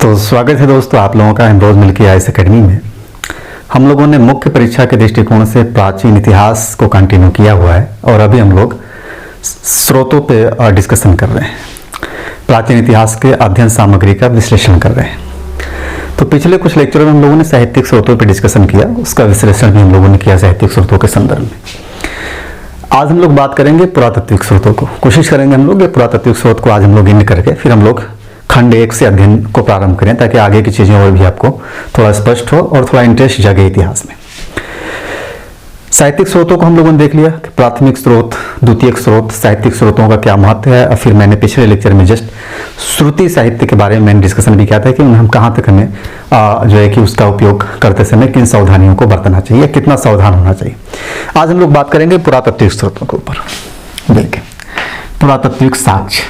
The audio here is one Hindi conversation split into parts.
तो स्वागत है दोस्तों आप लोगों का एम्ब्रोज मिल्की आईएएस एकेडमी में। हम लोगों ने मुख्य परीक्षा के दृष्टिकोण से प्राचीन इतिहास को कंटिन्यू किया हुआ है और अभी हम लोग स्रोतों पे डिस्कशन कर रहे हैं। प्राचीन इतिहास के अध्ययन सामग्री का विश्लेषण कर रहे हैं। तो पिछले कुछ लेक्चरों में हम लोगों ने साहित्यिक स्रोतों पर डिस्कशन किया, उसका विश्लेषण भी हम लोगों ने किया साहित्यिक स्रोतों के संदर्भ में। आज हम लोग बात करेंगे पुरातात्विक स्रोतों को। कोशिश करेंगे हम लोग ये पुरातात्विक स्रोत को आज हम लोग इन करके फिर हम लोग खंड 1 से अध्ययन को प्रारंभ करें, ताकि आगे की चीजें और भी आपको थोड़ा स्पष्ट हो और थोड़ा इंटरेस्ट जगे इतिहास में। साहित्यिक स्रोतों को हम लोगों ने देख लिया कि प्राथमिक स्रोत, द्वितीयक स्रोत, साहित्यिक स्रोतों का क्या महत्व है। और फिर मैंने पिछले लेक्चर में जस्ट श्रुति साहित्य के बारे में मैंने डिस्कशन भी किया था कि हम कहाँ तक हमें जो है कि उसका उपयोग करते समय किन सावधानियों को बरतना चाहिए, कितना सावधान होना चाहिए। आज हम लोग बात करेंगे पुरातात्विक स्रोतों के ऊपर। देखिए, पुरातात्विक साक्ष्य,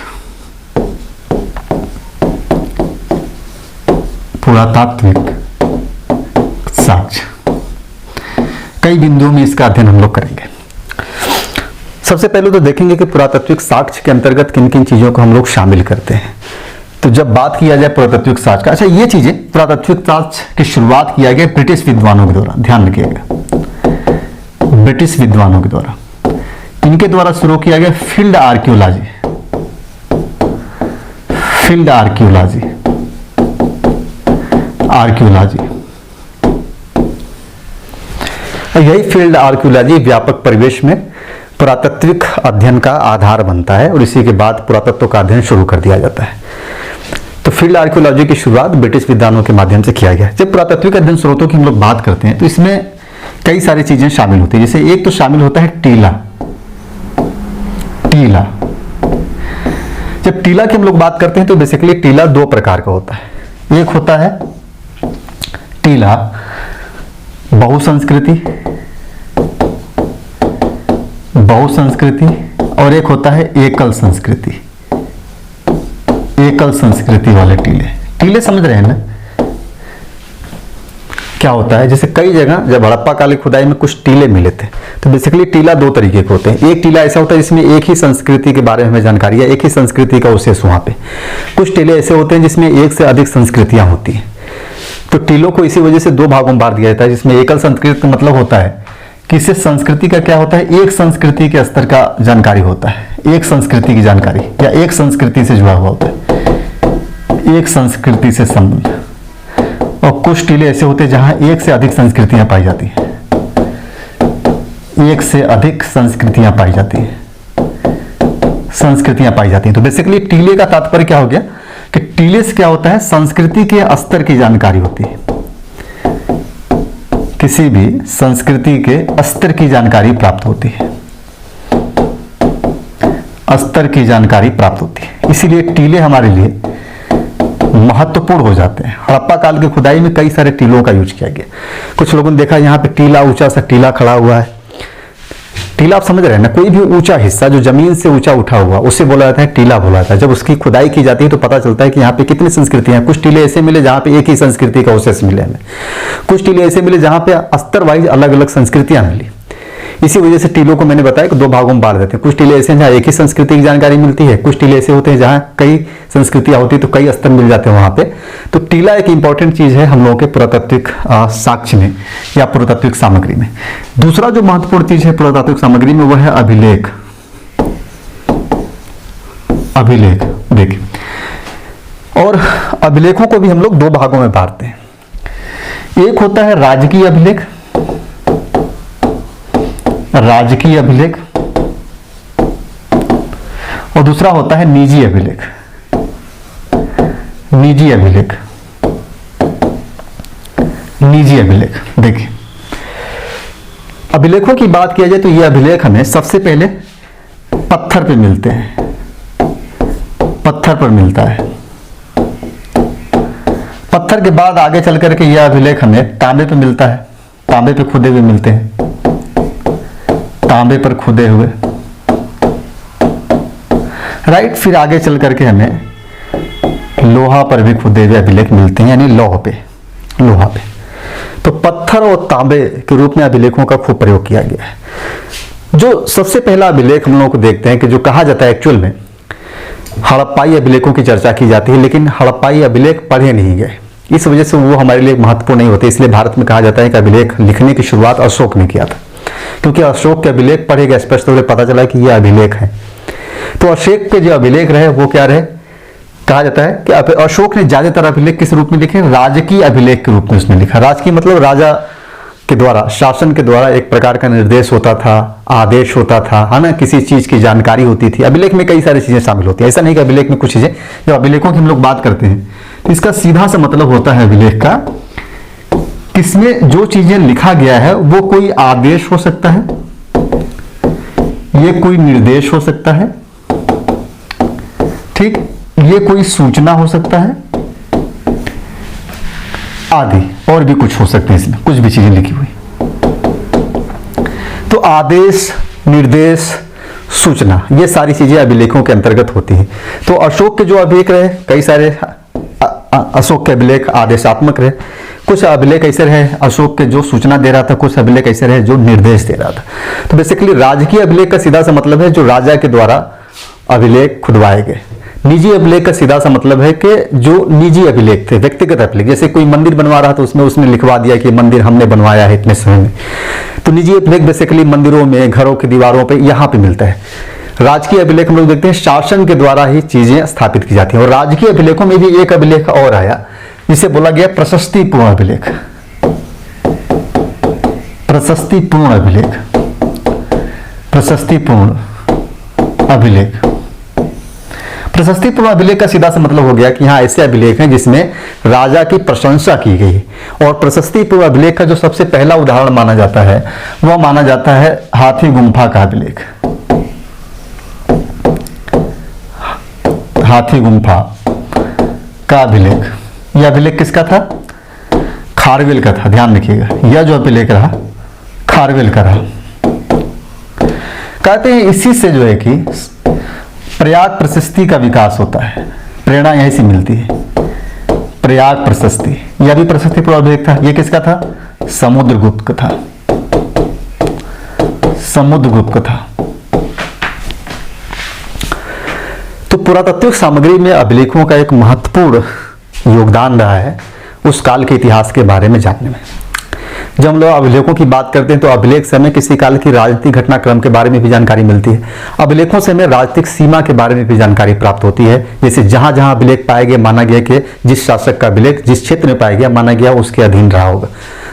पुरातात्विक साक्ष्य, कई बिंदुओं में इसका अध्ययन हम लोग करेंगे। सबसे पहले तो देखेंगे कि पुरातात्विक साक्ष्य के अंतर्गत किन किन चीजों को हम लोग शामिल करते हैं। तो जब बात किया जाए पुरातात्विक साक्ष्य का, अच्छा ये चीजें पुरातात्विक साक्ष्य की शुरुआत किया गया ब्रिटिश विद्वानों के द्वारा, ध्यान रखिएगा, ब्रिटिश विद्वानों के द्वारा। इनके द्वारा शुरू किया गया field archaeology, field archaeology, archaeology. यही फील्ड आर्कियोलॉजी व्यापक परिवेश में पुरातात्विक अध्ययन का आधार बनता है और इसी के बाद पुरातत्व का अध्ययन शुरू कर दिया जाता है। तो फील्ड आर्कियोलॉजी की शुरुआत ब्रिटिश विद्वानों के माध्यम से किया गया। जब पुरातात्विक अध्ययन स्रोतों की हम लोग बात करते हैं तो इसमें कई सारी चीजें शामिल होती है। जैसे एक तो शामिल होता है टीला, टीला। जब टीला की हम लोग बात करते हैं तो बेसिकली टीला दो प्रकार का होता है। एक होता है टीला बहुसंस्कृति, बहुसंस्कृति, और एक होता है एकल संस्कृति, एकल संस्कृति वाले टीले। टीले समझ रहे हैं ना क्या होता है? जैसे कई जगह जब हड़प्पा काल की खुदाई में कुछ टीले मिले थे तो बेसिकली टीला दो तरीके के होते हैं। एक टीला ऐसा होता है जिसमें एक ही संस्कृति के बारे में हमें जानकारी है, एक ही संस्कृति का अवशेष वहां पे। कुछ टीले ऐसे होते हैं जिसमें एक से अधिक संस्कृतियां होती हैं। तो टीलों को इसी वजह से दो भागों में बांट दिया जाता है, जिसमें एकल संस्कृति का मतलब होता है कि इस संस्कृति का क्या होता है, एक संस्कृति के स्तर का जानकारी होता है, एक संस्कृति की जानकारी या एक संस्कृति से जुड़ा हुआ होता है, एक संस्कृति से संबंध। और कुछ टीले ऐसे होते हैं जहां एक से अधिक संस्कृतियां पाई जाती हैं, एक से अधिक संस्कृतियां पाई जाती हैं, संस्कृतियां पाई जाती हैं। तो बेसिकली टीले का तात्पर्य क्या हो गया कि टीले से क्या होता है, संस्कृति के स्तर की जानकारी होती है। किसी भी संस्कृति के स्तर की जानकारी प्राप्त होती है, स्तर की जानकारी प्राप्त होती है। इसीलिए टीले हमारे लिए महत्वपूर्ण हो जाते हैं। हड़प्पा काल की खुदाई में कई सारे टीलों का यूज किया गया। कुछ लोगों ने देखा यहाँ पे टीला, ऊंचा सा टीला खड़ा हुआ है। टीला आप समझ रहे हैं ना, कोई भी ऊंचा हिस्सा जो जमीन से ऊंचा उठा हुआ उसे बोला जाता है टीला बोला जाता है। जब उसकी खुदाई की जाती है तो पता चलता है कि यहाँ पे कितनी संस्कृतियां हैं। कुछ टीले ऐसे मिले जहां पे एक ही संस्कृति का अवशेष मिले हमें, कुछ टीले ऐसे मिले जहां पे स्तर वाइज अलग अलग संस्कृतियां मिली। इसी वजह से टीलों को मैंने बताया कि दो भागों में बांट देते हैं। कुछ टीले ऐसे हैं जहां एक ही संस्कृति की जानकारी मिलती है, कुछ टीले ऐसे होते हैं जहां कई संस्कृतियां होती है तो कई स्तर मिल जाते हैं वहां पे। तो टीला एक इंपॉर्टेंट चीज है हम लोगों के पुरातात्विक साक्ष्य में या पुरातात्विक सामग्री में। दूसरा जो महत्वपूर्ण चीज है पुरातात्विक सामग्री में वह है अभिलेख, अभिलेख। देखिए, और अभिलेखों को भी हम लोग दो भागों में बांटते हैं। एक होता है राजकीय अभिलेख, राजकीय अभिलेख, और दूसरा होता है निजी अभिलेख, निजी अभिलेख, निजी अभिलेख। देखिए, अभिलेखों की बात किया जाए तो ये अभिलेख हमें सबसे पहले पत्थर पे मिलते हैं, पत्थर पर मिलता है। पत्थर के बाद आगे चल करके यह अभिलेख हमें तांबे पे मिलता है, तांबे पे खुदे हुए मिलते हैं, तांबे पर खुदे हुए, राइट। फिर आगे चल करके हमें लोहा पर भी खुदे हुए अभिलेख मिलते हैं, यानी लौह पे, लोहा पे। तो पत्थर और तांबे के रूप में अभिलेखों का खूब प्रयोग किया गया है। जो सबसे पहला अभिलेख हम लोगों को देखते हैं कि जो कहा जाता है एक्चुअल में हड़प्पाई अभिलेखों की चर्चा की जाती है, लेकिन हड़प्पाई अभिलेख पढ़े नहीं गए, इस वजह से वो हमारे लिए महत्वपूर्ण नहीं होते। इसलिए भारत में कहा जाता है कि अभिलेख लिखने की शुरुआत अशोक ने किया था, क्योंकि अशोक के अभिलेख पढ़े गए, स्पष्ट तौर पर पता चला कि ये अभिलेख है। तो अशोक के जो अभिलेख रहे वो क्या रहे, कहा जाता है कि अशोक ने ज्यादातर अभिलेख किस रूप में लिखे, राजकीय अभिलेख के रूप में उसने लिखा। राजकीय मतलब राजा के द्वारा, शासन के द्वारा एक प्रकार का निर्देश होता था, आदेश होता था, है ना, किसी चीज की जानकारी होती थी। अभिलेख में कई सारी चीजें शामिल होती है, ऐसा नहीं कि अभिलेख में कुछ चीजें, जब अभिलेखों की हम लोग बात करते हैं तो इसका सीधा सा मतलब होता है अभिलेख का, किसमें जो चीजें लिखा गया है वो कोई आदेश हो सकता है, ये कोई निर्देश हो सकता है, ठीक, ये कोई सूचना हो सकता है आदि, और भी कुछ हो सकते हैं, इसमें कुछ भी चीजें लिखी हुई। तो आदेश, निर्देश, सूचना, ये सारी चीजें अभिलेखों के अंतर्गत होती हैं। तो अशोक के जो अभिलेख रहे, कई सारे अशोक के अभिलेख आदेशात्मक रहे, कुछ अभिलेख ऐसे रहे अशोक के जो सूचना दे रहा था, कुछ अभिलेख ऐसे रहे जो निर्देश दे रहा था। तो बेसिकली राजकीय अभिलेख का सीधा सा मतलब है जो राजा के द्वारा अभिलेख खुदवाए गए। निजी अभिलेख का सीधा सा मतलब है कि जो निजी अभिलेख थे, व्यक्तिगत अभिलेख, जैसे कोई मंदिर बनवा रहा था उसमें उसने लिखवा दिया कि मंदिर हमने बनवाया है इतने समय में। तो निजी अभिलेख बेसिकली मंदिरों में, घरों की दीवारों पे, यहाँ पे मिलता है। राजकीय अभिलेख हम लोग देखते हैं शासन के द्वारा ही चीजें स्थापित की जाती हैं। और राजकीय अभिलेखों में भी एक अभिलेख और आया जिसे बोला गया प्रशस्तिपूर्ण अभिलेख। प्रशस्तिपूर्ण अभिलेख, प्रशस्तिपूर्ण अभिलेख। प्रशस्तिपूर्ण अभिलेख का सीधा सा मतलब हो गया कि यहाँ ऐसे अभिलेख हैं जिसमें राजा की प्रशंसा की गई। और प्रशस्तिपूर्ण अभिलेख का जो सबसे पहला उदाहरण माना जाता है वह माना जाता है हाथी गुम्फा का अभिलेख। हाथी गुम्फा का अभिलेख, यह अभिलेख किसका था, खारवेल का था। ध्यान रखिएगा, यह जो अभिलेख रहा खारवेल का रहा। कहते हैं इसी से जो है कि प्रयाग प्रशस्ति का विकास होता है, प्रेरणा यहीं से मिलती है। प्रयाग प्रशस्ति, यह भी प्रशस्तिपूर्ण अभिलेख था। यह किसका था, समुद्रगुप्त का था। समुद्रगुप्त का था। तो पुरातात्विक सामग्री में अभिलेखों का एक महत्वपूर्ण योगदान रहा है उस काल के इतिहास के बारे में जानने में। जब हम लोग अभिलेखों की बात करते हैं तो अभिलेख से हमें किसी काल की राजनीतिक घटनाक्रम के बारे में भी जानकारी मिलती है। अभिलेखों से हमें राजनीतिक सीमा के बारे में भी जानकारी प्राप्त होती है। जैसे जहां जहां अभिलेख पाए गए माना गया कि जिस शासक का अभिलेख जिस क्षेत्र में पाया गया माना गया उसके अधीन रहा होगा,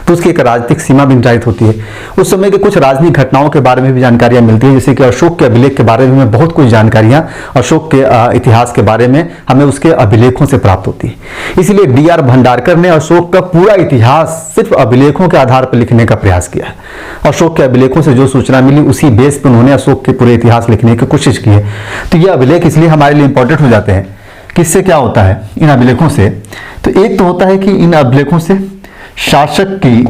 तो उसकी एक राजनीतिक सीमा भी निर्धारित होती है। उस समय के कुछ राजनीतिक घटनाओं के बारे में भी जानकारियां मिलती है। जैसे कि अशोक के अभिलेख के बारे में बहुत कुछ जानकारियां अशोक के इतिहास के बारे में हमें उसके अभिलेखों से प्राप्त होती है। इसलिए डी.आर. भंडारकर ने अशोक का पूरा इतिहास सिर्फ अभिलेखों के आधार पर लिखने का प्रयास किया है। अशोक के अभिलेखों से जो सूचना मिली उसी बेस पर उन्होंने अशोक के पूरे इतिहास लिखने की कोशिश की है। तो ये अभिलेख इसलिए हमारे लिए इंपॉर्टेंट हो जाते हैं। किससे क्या होता है इन अभिलेखों से, तो एक तो होता है कि इन अभिलेखों से शासक की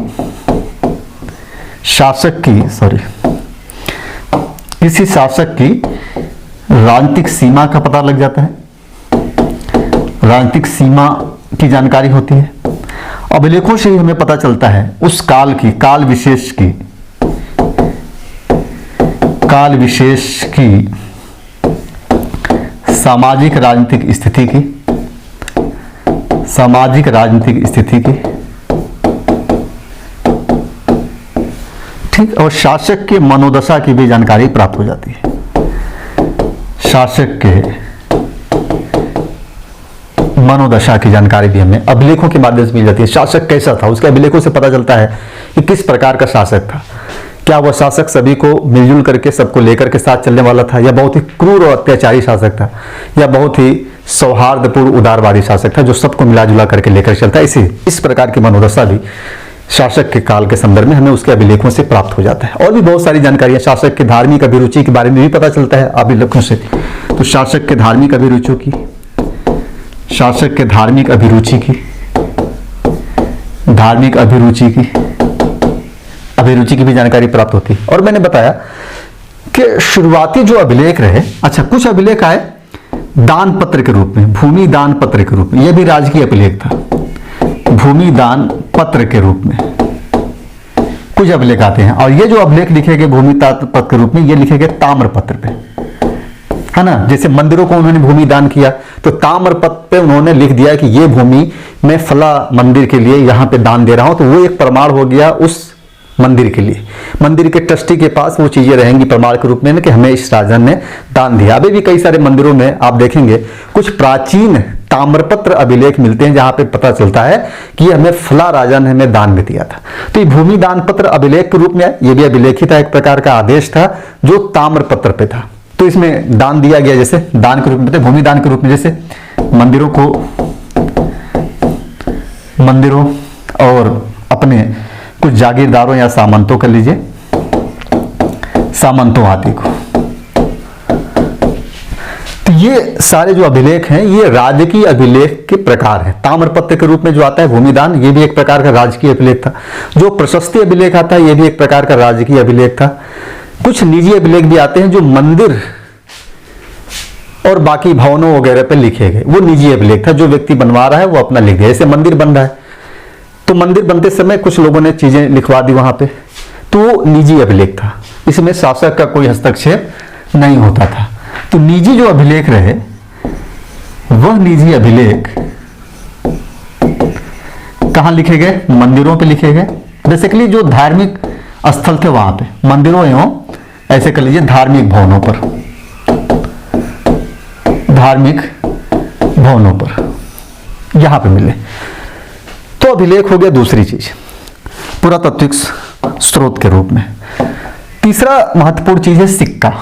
राजनीतिक सीमा का पता लग जाता है। राजनीतिक सीमा की जानकारी होती है। अभिलेखों से ही हमें पता चलता है उस काल की, काल विशेष की सामाजिक राजनीतिक स्थिति की, ठीक, और शासक के मनोदशा की भी जानकारी प्राप्त हो जाती है। शासक के मनोदशा की जानकारी भी हमें अभिलेखों के माध्यम से मिल जाती है। शासक कैसा था उसके अभिलेखों से पता चलता है कि किस प्रकार का शासक था। क्या वह शासक सभी को मिलजुल करके सबको लेकर के साथ चलने वाला था, या बहुत ही क्रूर और अत्याचारी शासक था, या बहुत ही सौहार्दपूर्ण उदारवादी शासक था जो सबको मिला जुला करके लेकर चलता है। इस प्रकार की मनोदशा भी शासक के काल के संदर्भ में हमें उसके अभिलेखों से प्राप्त हो जाता है। और भी बहुत सारी जानकारियां शासक के धार्मिक अभिरुचि के बारे में भी पता चलता है अभिलेखों से। तो शासक के धार्मिक अभिरुचि की भी जानकारी प्राप्त होती है। और मैंने बताया कि शुरुआती जो अभिलेख रहे, अच्छा कुछ अभिलेख आए दान पत्र के रूप में, भूमि दान पत्र के रूप में, यह भी राजकीय अभिलेख था। भूमि दान पत्र के रूप में कुछ अभिलेख आते हैं। और ये जो अभिलेख लिखे गए भूमि दान पत्र के रूप में, ये लिखे गए ताम्र पत्र पे। है ना। जैसे मंदिरों को उन्होंने भूमि दान किया तो ताम्रपत्र पे उन्होंने लिख दिया कि ये भूमि मैं फला मंदिर के लिए यहाँ पे दान दे रहा हूँ, तो वो एक प्रमाण हो गया उस मंदिर के लिए। मंदिर के ट्रस्टी के पास वो चीजें रहेंगी प्रमाण के रूप में कि हमें इस राजा ने दान दिया। अभी भी कई सारे मंदिरों में आप देखेंगे कुछ प्राचीन ताम्रपत्र अभिलेख मिलते हैं जहां पे पता चलता है कि हमें फला राजा ने हमें दान में दिया था। तो ये भूमि दान पत्र अभिलेख के रूप में, ये भी अभिलेख ही था, एक प्रकार का आदेश था जो ताम्रपत्र पे था। तो इसमें दान दिया गया, जैसे दान के रूप में, भूमि दान के रूप में, जैसे मंदिरों और अपने कुछ जागीरदारों या सामंतों कर लीजिए, सामंतों आदि को। तो ये सारे जो अभिलेख हैं ये राजकीय अभिलेख के प्रकार हैं। ताम्रपत्र के रूप में जो आता है भूमि दान, ये भी एक प्रकार का राजकीय अभिलेख था। जो प्रशस्ति अभिलेख आता है ये भी एक प्रकार का राजकीय अभिलेख था। कुछ निजी अभिलेख भी आते हैं जो मंदिर और बाकी भवनों वगैरह पे लिखे गए, वो निजी अभिलेख था। जो व्यक्ति बनवा रहा है वो अपना लिख दिया। जैसे मंदिर बन रहा है तो मंदिर बनते समय कुछ लोगों ने चीजें लिखवा दी वहां पे, तो वो निजी अभिलेख था। इसमें शासक का कोई हस्तक्षेप नहीं होता था। तो निजी जो अभिलेख रहे वह निजी अभिलेख कहां लिखे गए? मंदिरों पे लिखे गए। बेसिकली जो धार्मिक स्थल थे वहां पे, मंदिरों एवं ऐसे कर लीजिए धार्मिक भवनों पर, धार्मिक भवनों पर यहां पे मिले। तो अभिलेख हो गया दूसरी चीज, पुरातात्विक स्रोत के रूप में। तीसरा महत्वपूर्ण चीज है सिक्का।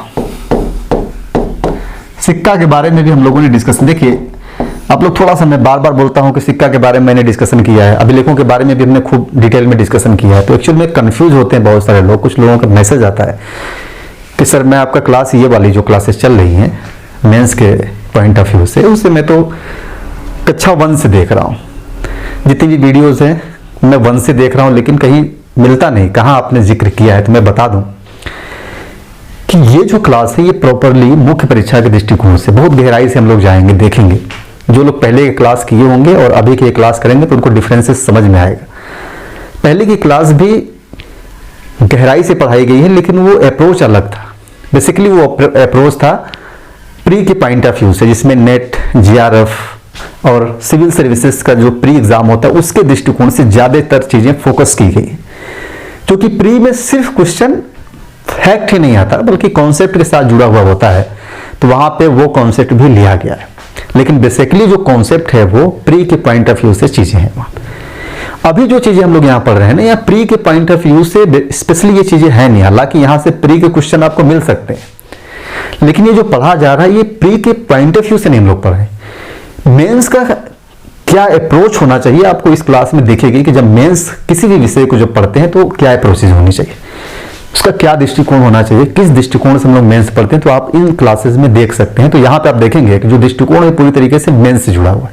सिक्का के बारे में भी हम लोगों ने डिस्कशन, देखिए आप लोग थोड़ा सा, मैं बार बार बोलता हूं कि सिक्का के बारे में मैंने डिस्कशन किया है, अभिलेखों के बारे में भी हमने खूब डिटेल में डिस्कशन किया है। तो एक्चुअल में कंफ्यूज होते हैं बहुत सारे लोग। कुछ लोगों का मैसेज आता है कि सर मैं आपका क्लास, ये वाली जो क्लासेस चल रही हैं मेंस के पॉइंट ऑफ व्यू से, उससे मैं तो कक्षा 1 से देख रहा हूं, जितनी भी वीडियोस हैं मैं 1 से देख रहा हूं, लेकिन कहीं मिलता नहीं, कहां आपने जिक्र किया है। तो मैं बता दूं कि ये जो क्लास है ये प्रॉपरली मुख्य परीक्षा के दृष्टिकोण से बहुत गहराई से हम लोग जाएंगे, देखेंगे। जो लोग पहले की क्लास किए होंगे और अभी की क्लास करेंगे तो उनको डिफरेंसेस समझ में आएगा। पहले की क्लास भी गहराई से पढ़ाई गई है, लेकिन वो अप्रोच अलग था। बेसिकली वो अप्रोच था प्री के पॉइंट ऑफ व्यू से, जिसमें नेट, जीआरएफ और सिविल सर्विसेज का जो प्री एग्जाम होता है उसके दृष्टिकोण से ज्यादातर चीजें फोकस की गई। क्योंकि प्री में सिर्फ क्वेश्चन फैक्ट ही नहीं आता बल्कि कॉन्सेप्ट के साथ जुड़ा हुआ होता है, तो वहां पे वो कॉन्सेप्ट भी लिया गया है। लेकिन बेसिकली जो कॉन्सेप्ट है वो प्री के पॉइंट ऑफ व्यू से चीजें हैं वहां। अभी जो चीजें हम लोग यहाँ पढ़ रहे हैं ना, यहाँ प्री के पॉइंट ऑफ व्यू से स्पेशली ये चीजें है नहीं। हालांकि यहाँ से प्री के क्वेश्चन आपको मिल सकते हैं, लेकिन ये जो पढ़ा जा रहा है ये प्री के पॉइंट ऑफ व्यू से नहीं हम लोग पढ़ रहे हैं। मेंस का क्या अप्रोच होना चाहिए आपको इस क्लास में दिखेगी कि जब मेंस किसी भी विषय को जब पढ़ते हैं तो क्या अप्रोचेज होनी चाहिए, उसका क्या दृष्टिकोण होना चाहिए, किस दृष्टिकोण से हम लोग मेंस पढ़ते हैं, तो आप इन क्लासेस में देख सकते हैं। तो यहाँ पे आप देखेंगे कि जो दृष्टिकोण है पूरी तरीके से मेंस से जुड़ा हुआ है।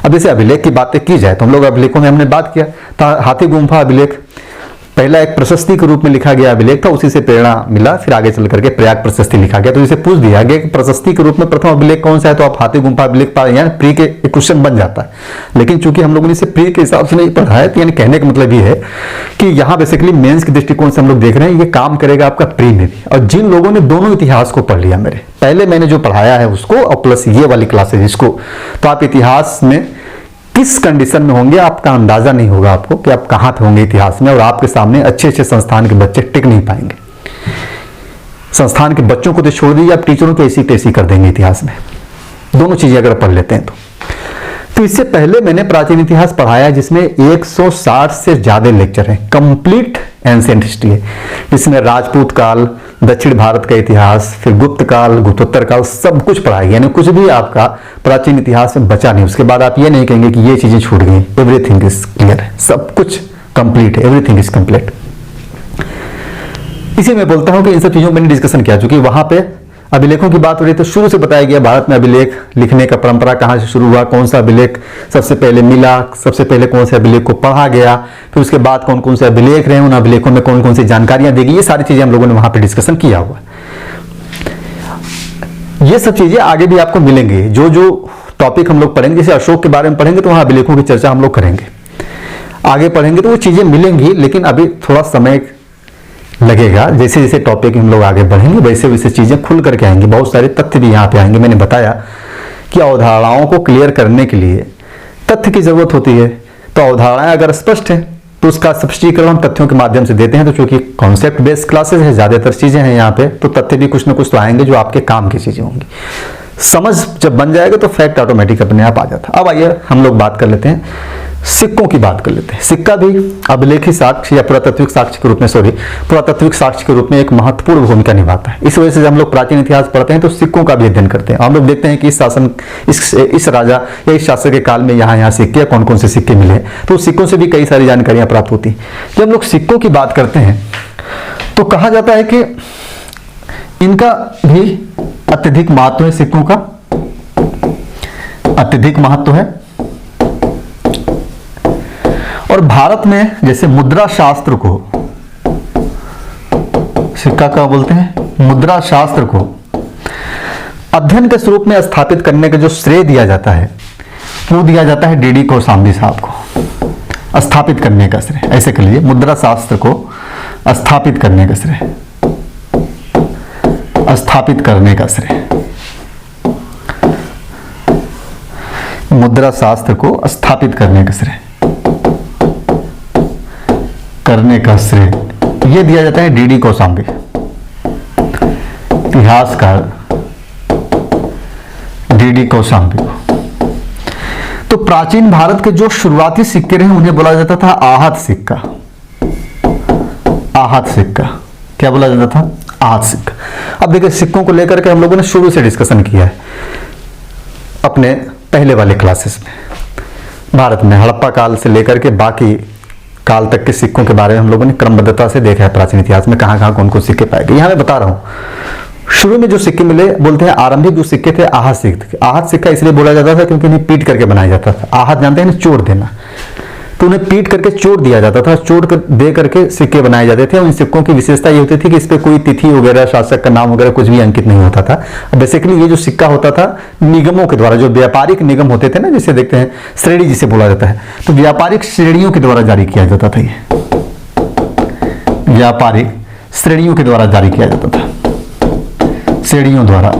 अब जैसे अभिलेख की बातें की जाए तो हम लोग अभिलेखों में हमने बात किया था, हाथी गुम्फा अभिलेख पहला एक प्रशस्ति के रूप में लिखा गया अभिलेख था, उसी से प्रेरणा मिला, फिर आगे चल करके प्रयाग प्रशस्ति लिखा गया। तो इसे पूछ दिया गया कि प्रशस्ति के रूप में प्रथम अभिलेख कौन सा है, तो आप हाथी गुम्फा अभिलेख पा यानी प्री के क्वेश्चन बन जाता है। लेकिन चूंकि हम लोगों ने इसे प्री के हिसाब से नहीं पढ़ा है, तो यानी कहने का मतलब ये है कि यहाँ बेसिकली मेंस के दृष्टिकोण से हम लोग देख रहे हैं, ये काम करेगा आपका प्री में भी। और जिन लोगों ने दोनों इतिहास को पढ़ लिया, मेरे पहले मैंने जो पढ़ाया है उसको और प्लस ये वाली क्लासेज इसको, तो आप इतिहास में किस कंडीशन में होंगे आपका अंदाजा नहीं होगा आपको कि आप कहां पे होंगे इतिहास में, और आपके सामने अच्छे अच्छे संस्थान के बच्चे टिक नहीं पाएंगे। संस्थान के बच्चों को तो छोड़ दीजिए, आप टीचरों को ऐसी तैसी कर देंगे इतिहास में, दोनों चीजें अगर पढ़ लेते हैं तो इससे पहले मैंने प्राचीन इतिहास पढ़ाया जिसमें 160 से ज्यादा लेक्चर हैं, कंप्लीट एंशिएंट हिस्ट्री है, जिसमें राजपूत काल, दक्षिण भारत का इतिहास, फिर गुप्त काल, गुप्तोत्तर काल, सब कुछ पढ़ाया गया, यानी कुछ भी आपका प्राचीन इतिहास में बचा नहीं। उसके बाद आप ये नहीं कहेंगे कि ये चीजें छूट गई, एवरीथिंग इज क्लियर है, सब कुछ कंप्लीट है, एवरीथिंग इज कंप्लीट। इसी में बोलता हूं कि इन सब चीजों में डिस्कशन किया, चूंकि वहां पे अभिलेखों की बात हो रही है तो शुरू से बताया गया भारत में अभिलेख लिखने का परंपरा कहां से शुरू हुआ, कौन सा अभिलेख सबसे पहले मिला, सबसे पहले कौन से अभिलेख को पढ़ा गया, फिर उसके बाद कौन कौन से अभिलेख रहे, उन अभिलेखों में कौन कौन सी जानकारियां दी गई, ये सारी चीजें हम लोगों ने वहां पे डिस्कशन किया हुआ। ये सब चीजें आगे भी आपको मिलेंगी, जो जो टॉपिक हम लोग पढ़ेंगे, जैसे अशोक के बारे में पढ़ेंगे तो वहां अभिलेखों की चर्चा हम लोग करेंगे, आगे पढ़ेंगे तो वो चीजें मिलेंगी। लेकिन अभी थोड़ा समय लगेगा। जैसे जैसे टॉपिक हम लोग आगे बढ़ेंगे वैसे वैसे चीज़ें खुल करके आएंगी, बहुत सारे तथ्य भी यहाँ पे आएंगे। मैंने बताया कि अवधारणाओं को क्लियर करने के लिए तथ्य की जरूरत होती है। तो अवधारणाएं अगर स्पष्ट है तो उसका स्पष्टीकरण हम तथ्यों के माध्यम से देते हैं। तो चूंकि कॉन्सेप्ट बेस्ड क्लासेस है, ज़्यादातर चीज़ें हैं यहाँ पे, तो तथ्य भी कुछ ना कुछ तो आएंगे जो आपके काम की चीज़ें होंगी। समझ जब बन जाएगा तो फैक्ट ऑटोमेटिक अपने आप आ जाता है। अब आइए हम लोग बात कर लेते हैं, सिक्कों की बात कर लेते हैं। सिक्का भी अभिलेखी साक्ष्य या पुरातात्विक साक्ष्य के रूप में, पुरातात्विक साक्ष्य के रूप में एक महत्वपूर्ण भूमिका निभाता है। इस वजह से जब हम लोग प्राचीन इतिहास पढ़ते हैं तो सिक्कों का भी अध्ययन करते हैं। हम लोग देखते हैं कि इस राजा या इस शासक के काल में यहाँ सिक्के, कौन कौन से सिक्के मिले, तो सिक्कों से भी कई सारी जानकारियां प्राप्त होती हैं। जब हम लोग सिक्कों की बात करते हैं तो कहा जाता है कि इनका भी अत्यधिक महत्व है, सिक्कों का अत्यधिक महत्व है। और भारत में जैसे मुद्रा शास्त्र को, सिक्का का बोलते हैं, मुद्रा शास्त्र को अध्ययन के स्वरूप में स्थापित करने का जो श्रेय दिया जाता है वो दिया जाता है डीडी कौशाम्बी साहब को। स्थापित करने का श्रेय, ऐसे कह लीजिए, मुद्रा शास्त्र को स्थापित करने का श्रेय, स्थापित करने का श्रेय, मुद्रा शास्त्र को स्थापित करने का श्रेय, करने का श्रेय यह दिया जाता है डीडी कौशाम्बी, इतिहासकार डीडी कौशाम्बी को। तो प्राचीन भारत के जो शुरुआती सिक्के रहे उन्हें बोला जाता था आहत सिक्का। आहत सिक्का, क्या बोला जाता था? आहत सिक्का। अब देखिए, सिक्कों को लेकर के हम लोगों ने शुरू से डिस्कशन किया है अपने पहले वाले क्लासेस में। भारत में हड़प्पा काल से लेकर के बाकी काल तक के सिक्कों के बारे में हम लोगों ने क्रमबद्धता से देखा है प्राचीन इतिहास में, कहां कहां कौन कौन सिक्के पाए गए। यहां मैं बता रहा हूं, शुरू में जो सिक्के मिले, बोलते हैं आरंभिक जो सिक्के थे आहत सिक्के। आहत सिक्का इसलिए बोला जाता था क्योंकि इन्हें पीट करके बनाया जाता था। आहत जानते हैं, चोट देना, तो उन्हें पीट करके चोट दिया जाता था, चोट कर दे करके सिक्के बनाए जाते थे। और इन सिक्कों की विशेषता ये होती थी कि इस पे कोई तिथि वगैरह, शासक का नाम वगैरह कुछ भी अंकित नहीं होता था। बेसिकली ये जो सिक्का होता था निगमों के द्वारा, जो व्यापारिक निगम होते थे ना, जिसे देखते हैं श्रेणी जिसे बोला जाता है, तो व्यापारिक श्रेणियों के द्वारा जारी किया जाता था। ये व्यापारिक श्रेणियों के द्वारा जारी किया जाता था, श्रेणियों द्वारा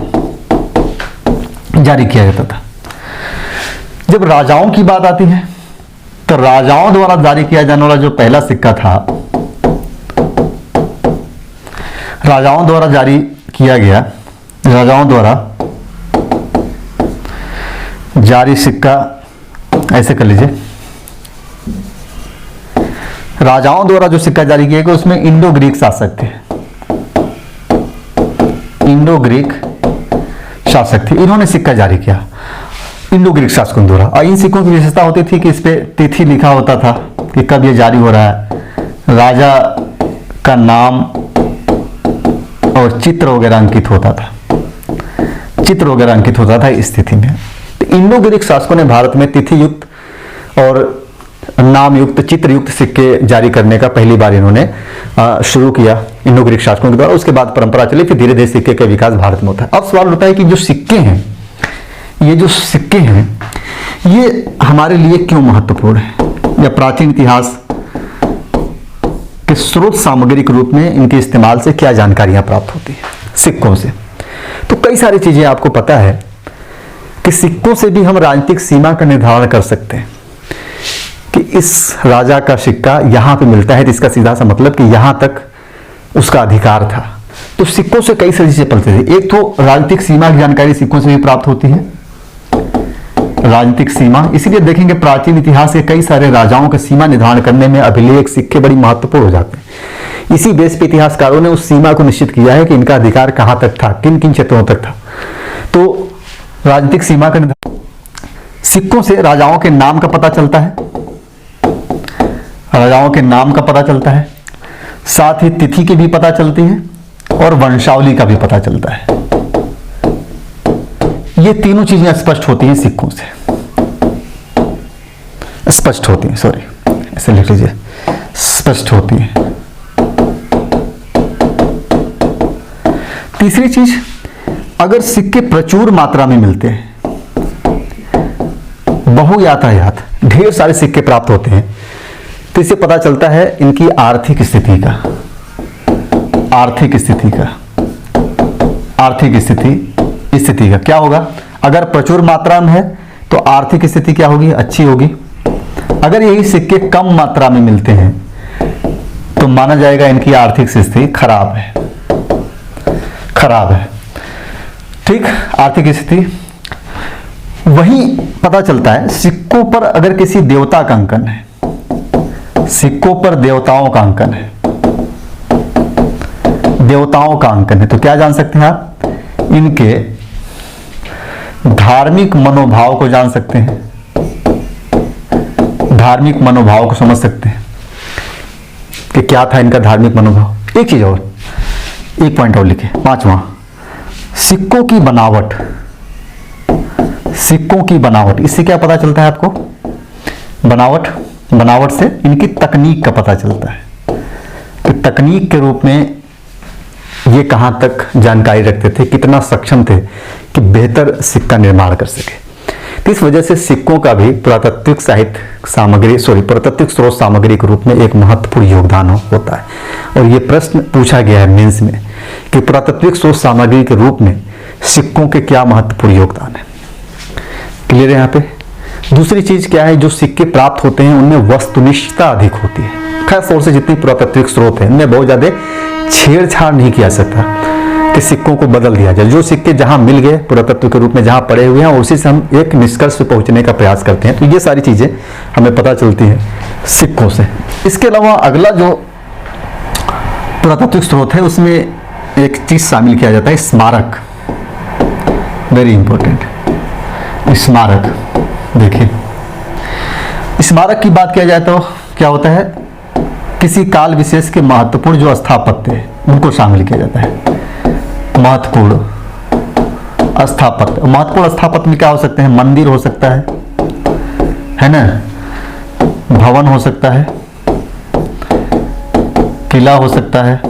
जारी किया जाता था। जब राजाओं की बात आती है तो राजाओं द्वारा जारी किया जाने वाला जो पहला सिक्का था, राजाओं द्वारा जारी किया गया, राजाओं द्वारा जारी सिक्का, ऐसे कर लीजिए, राजाओं द्वारा जो सिक्का जारी किया गया उसमें इंडो ग्रीक शासक थे, इंडो ग्रीक शासक थे, इन्होंने सिक्का जारी किया इंडो ग्रीक शासकों द्वारा। और इन सिक्कों की विशेषता होती थी कि इस पे तिथि लिखा होता था कि कब ये जारी हो रहा है, राजा का नाम और चित्र वगैरह अंकित होता था, चित्र वगैरह अंकित होता था इस तिथि में। तो इंडो ग्रीक शासकों ने भारत में तिथि युक्त और नाम युक्त, चित्र युक्त सिक्के जारी करने का पहली बार इन्होंने शुरू किया इंडो ग्रीक शासकों के द्वारा। उसके बाद परंपरा चली, फिर धीरे धीरे सिक्के का विकास भारत में होता है। अब सवाल उठता है कि जो सिक्के हैं, ये जो सिक्के हैं, ये हमारे लिए क्यों महत्वपूर्ण है, या प्राचीन इतिहास के स्रोत सामग्री के रूप में इनके इस्तेमाल से क्या जानकारियां प्राप्त होती है सिक्कों से। तो कई सारी चीजें आपको पता है कि सिक्कों से भी हम राजनीतिक सीमा का निर्धारण कर सकते हैं कि इस राजा का सिक्का यहां पे मिलता है, तो इसका सीधा सा मतलब कि यहां तक उसका अधिकार था। तो सिक्कों से कई सारी चीजें पड़ती थी। एक तो राजनीतिक सीमा की जानकारी सिक्कों से भी प्राप्त होती है, राजनीतिक सीमा। इसीलिए देखेंगे प्राचीन इतिहास के कई सारे राजाओं का सीमा निर्धारण करने में अभिलेख, सिक्के बड़ी महत्वपूर्ण हो जाते हैं। इसी बेस पे इतिहासकारों ने उस सीमा को निश्चित किया है कि इनका अधिकार कहां तक था, किन किन क्षेत्रों तक था। तो राजनीतिक सीमा का निर्धारण, सिक्कों से राजाओं के नाम का पता चलता है, राजाओं के नाम का पता चलता है, साथ ही तिथि की भी पता चलती है और वंशावली का भी पता चलता है। ये तीनों चीजें स्पष्ट होती हैं सिक्कों से, स्पष्ट होती हैं, सॉरी ऐसे लिख लीजिए, स्पष्ट होती है। तीसरी चीज, अगर सिक्के प्रचुर मात्रा में मिलते हैं, बहुयातायात ढेर सारे सिक्के प्राप्त होते हैं, तो इससे पता चलता है इनकी आर्थिक स्थिति का, आर्थिक स्थिति का, आर्थिक स्थिति का क्या होगा? अगर प्रचुर मात्रा में है तो आर्थिक स्थिति क्या होगी? अच्छी होगी। अगर यही सिक्के कम मात्रा में मिलते हैं तो माना जाएगा इनकी आर्थिक स्थिति खराब है, खराब है। ठीक, आर्थिक स्थिति। वही पता चलता है सिक्कों पर अगर किसी देवता का अंकन है, सिक्कों पर देवताओं का अंकन है, देवताओं का अंकन है, तो क्या जान सकते हैं आप? इनके धार्मिक मनोभाव को जान सकते हैं, धार्मिक मनोभाव को समझ सकते हैं कि क्या था इनका धार्मिक मनोभाव। एक चीज और, एक पॉइंट और लिखे, 5वां, सिक्कों की बनावट, सिक्कों की बनावट, इससे क्या पता चलता है आपको? बनावट, बनावट से इनकी तकनीक का पता चलता है कि तकनीक के रूप में ये कहां तक जानकारी रखते थे, कितना सक्षम थे कि बेहतर सिक्का निर्माण कर सके। तो इस वजह से सिक्कों का भी पुरातात्विक साहित्य सामग्री पुरातात्विक स्रोत सामग्री के रूप में एक महत्वपूर्ण योगदान होता है। और ये प्रश्न पूछा गया है मेंस में कि पुरातात्विक स्रोत सामग्री के रूप में सिक्कों के क्या महत्वपूर्ण योगदान है। क्लियर है यहाँ पे? दूसरी चीज क्या है, जो सिक्के प्राप्त होते हैं उनमें वस्तुनिष्ठता अधिक होती है। खास तौर से जितनी पुरातात्विक स्रोत है उनमें बहुत ज्यादा छेड़छाड़ नहीं किया सकता कि सिक्कों को बदल दिया जाए। जो सिक्के जहां मिल गए पुरातत्व के रूप में, जहां पड़े हुए हैं, उसी से हम एक निष्कर्ष पे पहुंचने का प्रयास करते हैं। तो ये सारी चीजें हमें पता चलती हैं सिक्कों से। इसके अलावा अगला जो पुरातात्विक स्रोत है उसमें एक चीज शामिल किया जाता है, स्मारक। वेरी इंपॉर्टेंट, स्मारक। देखिए, स्मारक की बात किया जाए तो क्या होता है, किसी काल विशेष के महत्वपूर्ण जो स्थापत्य है उनको शामिल किया जाता है। महत्वपूर्ण स्थापत्य, महत्वपूर्ण स्थापत्य में क्या हो सकते हैं? मंदिर हो सकता है ना, भवन हो सकता है, किला हो सकता है,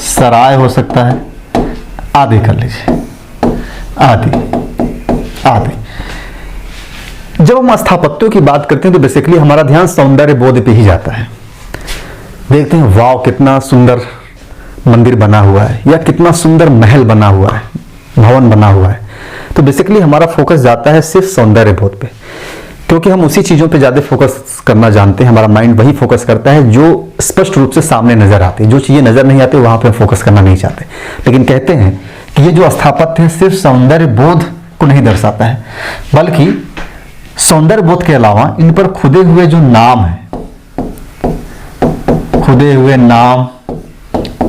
सराय हो सकता है, आदि कर लीजिए, आदि आदि। जब हम स्थापत्यों की बात करते हैं तो बेसिकली हमारा ध्यान सौंदर्य बोध पे ही जाता है। देखते हैं वाव कितना सुंदर मंदिर बना हुआ है, या कितना सुंदर महल बना हुआ है, भवन बना हुआ है। तो बेसिकली हमारा फोकस जाता है सिर्फ सौंदर्य बोध पे, क्योंकि हम उसी चीजों पे ज्यादा फोकस करना जानते हैं। हमारा माइंड वही फोकस करता है जो स्पष्ट रूप से सामने नजर आती है। जो चीजें नजर नहीं आती वहां पे फोकस करना नहीं चाहते। लेकिन कहते हैं कि ये जो स्थापत्य है सिर्फ सौंदर्य बोध को नहीं दर्शाता है, बल्कि सौंदर्य बोध के अलावा इन पर खुदे हुए जो नाम है, खुदे हुए नाम,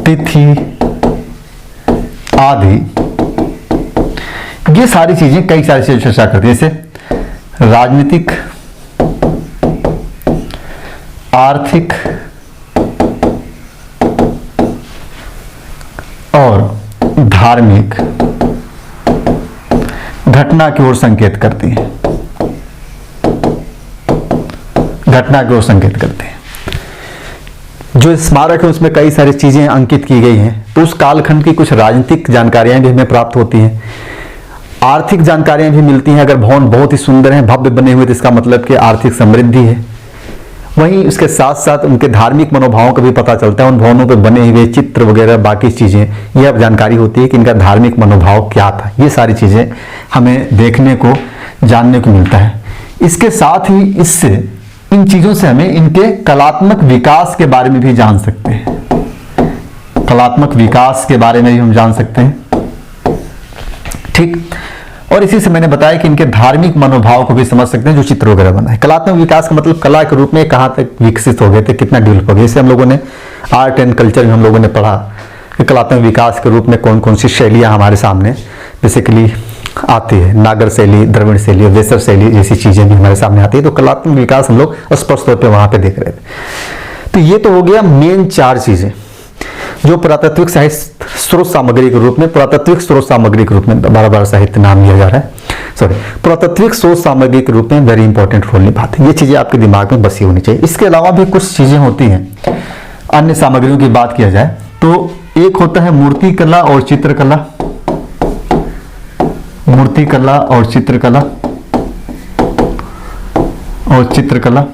तिथि आदि, ये सारी चीजें कई सारी चीजें चर्चा करती है। जैसे राजनीतिक, आर्थिक और धार्मिक घटना की ओर संकेत करती हैं, घटना की ओर संकेत करते हैं। जो स्मारक है उसमें कई सारी चीजें अंकित की गई हैं, तो उस कालखंड की कुछ राजनीतिक जानकारियां भी हमें प्राप्त होती हैं, आर्थिक जानकारियां भी मिलती हैं। अगर भवन बहुत ही सुंदर हैं, भव्य बने हुए, तो इसका मतलब कि आर्थिक समृद्धि है। वहीं उसके साथ साथ उनके धार्मिक मनोभावों का भी पता चलता है। उन भवनों पर बने हुए चित्र वगैरह बाकी चीजें, यह अब जानकारी होती है कि इनका धार्मिक मनोभाव क्या था। ये सारी चीजें हमें देखने को, जानने को मिलता है। इसके साथ ही इससे, इन चीजों से हमें इनके कलात्मक विकास के बारे में भी जान सकते हैं, कलात्मक विकास के बारे में भी हम जान सकते हैं। ठीक, और इसी से मैंने बताया कि इनके धार्मिक मनोभाव को भी समझ सकते हैं जो चित्र वगैरह बना है। कलात्मक विकास का मतलब कला के रूप में कहां तक विकसित हो गए थे, कितना डेवलप हो गए। इसे हम लोगों ने आर्ट एंड कल्चर में हम लोगों ने पढ़ा कि कलात्मक विकास के रूप में कौन कौन सी शैलियां हमारे सामने बेसिकली आती है। नागर शैली, द्रविड़ शैली, वेसर शैली जैसी चीजें भी हमारे सामने आती है। तो कलात्मक विकास हम लोग स्पष्ट तौर पर वहां पे देख रहे थे। तो ये तो हो गया मेन 4 चीजें जो पुरातात्विक साहित्य स्रोत सामग्री के रूप में, पुरातात्विक स्रोत सामग्री के रूप में, बार बार साहित्य नाम लिया जा रहा है, सॉरी, पुरातात्विक स्रोत सामग्री के रूप में वेरी इंपॉर्टेंट रोल निभाते हैं। ये चीजें आपके दिमाग में बसी होनी चाहिए। इसके अलावा भी कुछ चीजें होती हैं। अन्य सामग्रियों की बात किया जाए तो एक होता है मूर्ति कला और चित्रकला, मूर्ति कला और चित्रकला, और चित्रकला,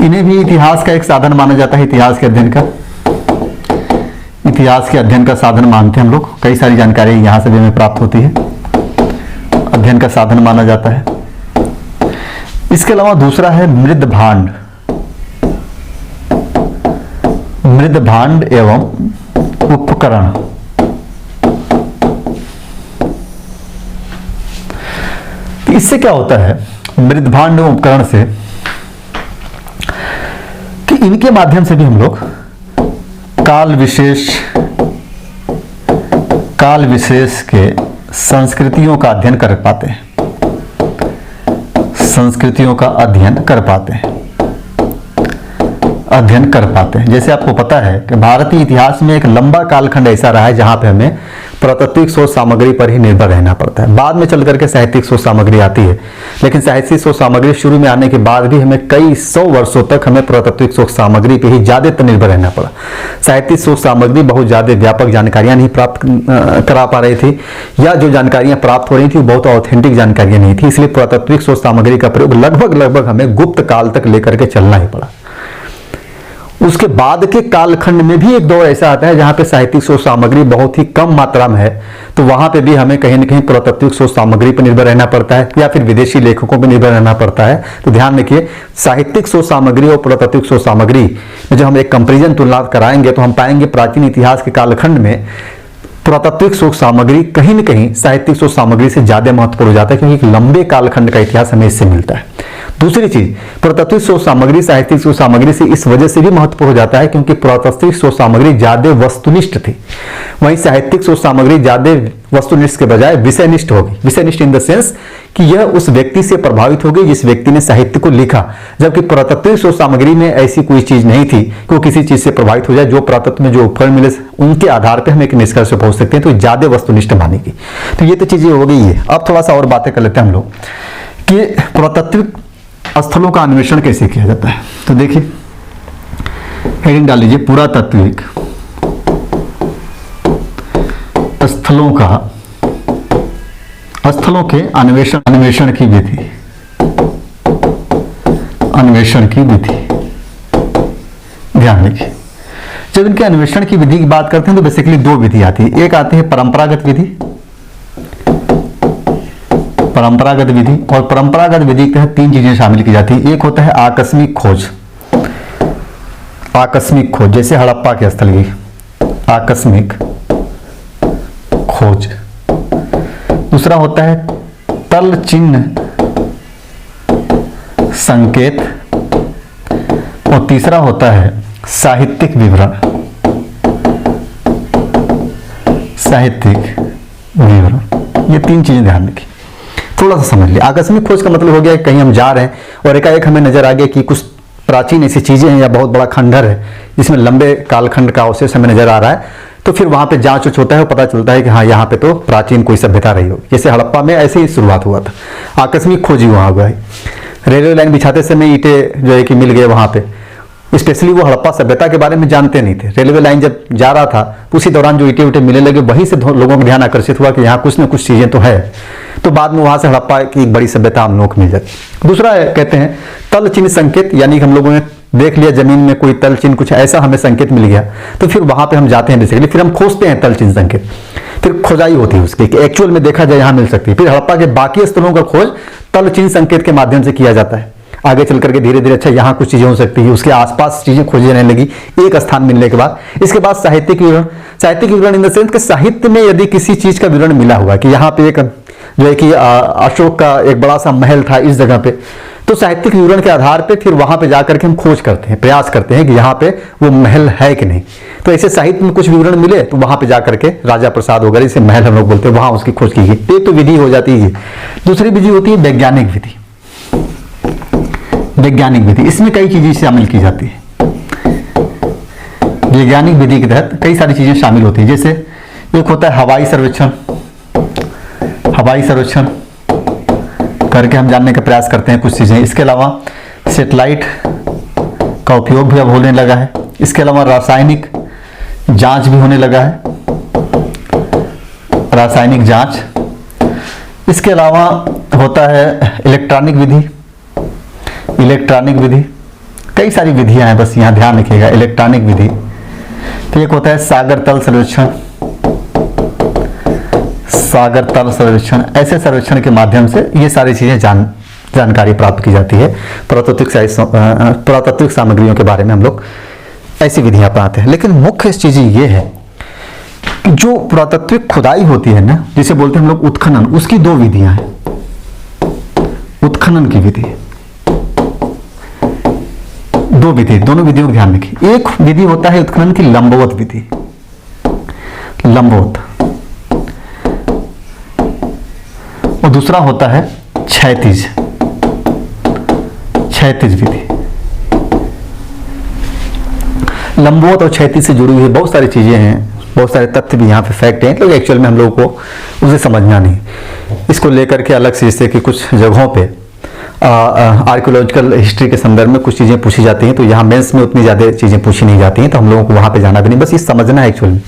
इन्हें भी इतिहास का एक साधन माना जाता है, इतिहास के अध्ययन का। इतिहास के अध्ययन का साधन मानते हैं हम लोग। कई सारी जानकारी यहाँ से भी हमें प्राप्त होती है, अध्ययन का साधन माना जाता है। इसके अलावा दूसरा है मृद भांड। मृद भांड एवं उपकरण। तो इससे क्या होता है मृद भांड एवं उपकरण से, कि इनके माध्यम से भी हम लोग काल विशेष के संस्कृतियों का अध्ययन कर पाते हैं, संस्कृतियों का अध्ययन कर पाते हैं। जैसे आपको पता है कि भारतीय इतिहास में एक लंबा कालखंड ऐसा रहा है जहां पे हमें पुरातात्विक शोध सामग्री पर ही निर्भर रहना पड़ता है। बाद में चल करके साहित्यिक शोध सामग्री आती है, लेकिन साहित्यिक शोध सामग्री शुरू में आने के बाद भी हमें कई 100 वर्षों तक हमें पुरातात्विक शोध सामग्री पर ही ज्यादातर निर्भर रहना पड़ा। साहित्यिक शोध सामग्री बहुत ज्यादा व्यापक जानकारियां नहीं प्राप्त करा पा रही थी, या जो जानकारियां प्राप्त हो रही थी वो बहुत ऑथेंटिक जानकारियां नहीं थी। इसलिए पुरातात्विक शोध सामग्री का प्रयोग लगभग हमें गुप्त काल तक लेकर के चलना ही पड़ा। उसके बाद के कालखंड में भी एक दौर ऐसा आता है जहां पे साहित्यिक शोध सामग्री बहुत ही कम मात्रा में है, तो वहां पे भी हमें कहीं ना कहीं पुरातात्विक शोध सामग्री पर निर्भर रहना पड़ता है, या फिर विदेशी लेखकों पर निर्भर रहना पड़ता है। तो ध्यान रखिए, साहित्यिक शोध सामग्री और पुरातात्विक शोध सामग्री में जब हम एक कंपेरिजन तुलना कराएंगे तो हम पाएंगे प्राचीन इतिहास के कालखंड में पुरातात्विक शोध सामग्री कहीं न कहीं साहित्यिक शोध सामग्री से ज्यादा महत्वपूर्ण हो जाता है, क्योंकि एक लंबे कालखंड का इतिहास हमें इससे मिलता है। दूसरी चीज, पुरातात्विक शोध सामग्री साहित्यिक शोध सामग्री से इस वजह से भी महत्वपूर्ण हो जाता है क्योंकि पुरातात्विक शोध सामग्री ज्यादा वस्तुनिष्ठ थी, वहीं साहित्यिक शोध सामग्री ज्यादा वस्तुनिष्ठ के बजाय विषयनिष्ठ होगी। विषयनिष्ठ इन द सेंस कि यह उस व्यक्ति से प्रभावित होगी जिस व्यक्ति ने साहित्य को लिखा, जबकि पुरातात्विक शोध सामग्री में ऐसी कोई चीज नहीं थी कि वो किसी चीज से प्रभावित हो जाए। जो पुरातत्व में जो उपकरण मिले उनके आधार पर हम एक निष्कर्ष पर पहुंच सकते हैं, तो ज्यादा वस्तुनिष्ठ मानेगी। तो ये तो चीजें हो गई है। अब थोड़ा सा और बातें कर लेते हैं हम लोग कि पुरातात्विक स्थलों का अन्वेषण कैसे किया जाता है। तो देखिए, हेडिंग डाल लीजिए, पुरातात्विक स्थलों के अन्वेषण की विधि। ध्यान रखिए, जब इनके अन्वेषण की विधि की बात करते हैं तो बेसिकली दो विधि आती है। एक आती है परंपरागत विधि, और परंपरागत विधि के तहत तीन चीजें शामिल की जाती है। एक होता है आकस्मिक खोज, जैसे हड़प्पा के स्थल की आकस्मिक खोज। दूसरा होता है तल चिन्ह संकेत, और तीसरा होता है साहित्यिक विवरण। ये तीन चीजें ध्यान रखिए, थोड़ा सा समझ लिया। आकस्मिक खोज का मतलब हो गया कि कहीं हम जा रहे हैं और एकाएक हमें नजर आ गया कि कुछ प्राचीन ऐसी चीजें हैं या बहुत बड़ा खंडहर है जिसमें लंबे कालखंड का अवशेष हमें नजर आ रहा है, तो फिर वहां पे जांच होता है और पता चलता है कि हाँ यहाँ पे तो प्राचीन कोई सभ्यता रही होगी। जैसे हड़प्पा में ऐसे ही शुरुआत हुआ था, आकस्मिक खोज ही वहां हुआ है। रेलवे लाइन बिछाते समय ईंटें जो है कि मिल गए वहां पे, स्पेशली वो हड़प्पा सभ्यता के बारे में जानते नहीं थे। रेलवे लाइन जब जा रहा था उसी दौरान जो ईंटें उटे मिलने लगे, वहीं से लोगों का ध्यान आकर्षित हुआ कि यहाँ कुछ न कुछ चीजें तो है, तो बाद में वहां से हड़प्पा की एक बड़ी सभ्यता हम लोग को मिल जाती। दूसरा कहते हैं तल चिन्ह संकेत, यानी कि हम लोगों ने देख लिया जमीन में कोई तल चिन्ह, कुछ ऐसा हमें संकेत मिल गया, तो फिर वहां पे हम जाते हैं बेसिकली, फिर हम खोजते हैं तल चिन्ह संकेत, फिर खोजाई होती है उसकी कि एक्चुअल में देखा जाए यहाँ मिल सकती है। फिर हड़प्पा के बाकी स्थलों का खोज तल चिन्ह संकेत के माध्यम से किया जाता है। आगे चल करके धीरे धीरे अच्छा यहाँ कुछ चीजें हो सकती है, उसके आसपास चीजें खोजी जाने लगी एक स्थान मिलने के बाद। इसके बाद साहित्यिक विवरण इन द सेंस कि साहित्य में यदि किसी चीज का विवरण मिला हुआ कि यहाँ पे एक जो है कि अशोक का एक बड़ा सा महल था इस जगह पे, तो साहित्यिक विवरण के आधार पे फिर वहां पे जाकर के हम खोज करते हैं, प्रयास करते हैं कि यहाँ पे वो महल है कि नहीं। तो ऐसे साहित्य में कुछ विवरण मिले तो वहां पे जाकर के राजा प्रसाद वगैरह इसे महल हम लोग बोलते हैं, वहां उसकी खोज की गई। एक तो विधि हो जाती है। दूसरी विधि होती है वैज्ञानिक विधि। इसमें कई चीजें शामिल की जाती है। वैज्ञानिक विधि के तहत कई सारी चीजें शामिल होती है। जैसे एक होता है हवाई सर्वेक्षण करके हम जानने का प्रयास करते हैं कुछ चीजें। इसके अलावा सैटेलाइट का उपयोग भी अब होने लगा है। इसके अलावा रासायनिक जांच भी होने लगा है, रासायनिक जांच। इसके अलावा होता है इलेक्ट्रॉनिक विधि। कई सारी विधियां हैं, बस यहां ध्यान रखिएगा। इलेक्ट्रॉनिक विधि तो एक होता है सागर तल सर्वेक्षण। सागर तल सर्वेक्षण, ऐसे सर्वेक्षण के माध्यम से ये सारी चीजें जानकारी प्राप्त की जाती है। पुरातात्विक सामग्रियों के बारे में हम लोग ऐसी विधियां अपनाते हैं। लेकिन मुख्य चीज ये है कि जो पुरातात्विक खुदाई होती है ना, जिसे बोलते हैं हम लोग उत्खनन, उसकी दो विधियां हैं। उत्खनन की विधि, दो विधि, दोनों विधियों को ध्यान रखिए। एक विधि होता है उत्खनन की लंबवत विधि, लंबवत, और दूसरा होता है क्षैतिज, क्षैतिज विधि। लंबवत और क्षैतिज से जुड़ी हुई बहुत सारी चीजें हैं, बहुत सारे तथ्य भी यहाँ पे फैक्ट हैं, लेकिन एक्चुअल में हम लोगों को उसे समझना नहीं। इसको लेकर के अलग से, जैसे कि कुछ जगहों पे आर्कियोलॉजिकल हिस्ट्री के संदर्भ में कुछ चीजें पूछी जाती हैं, तो यहाँ मेंस में उतनी ज्यादा चीजें पूछी नहीं जाती हैं, तो हम लोगों को वहां पे जाना भी नहीं, बस ये समझना है एक्चुअली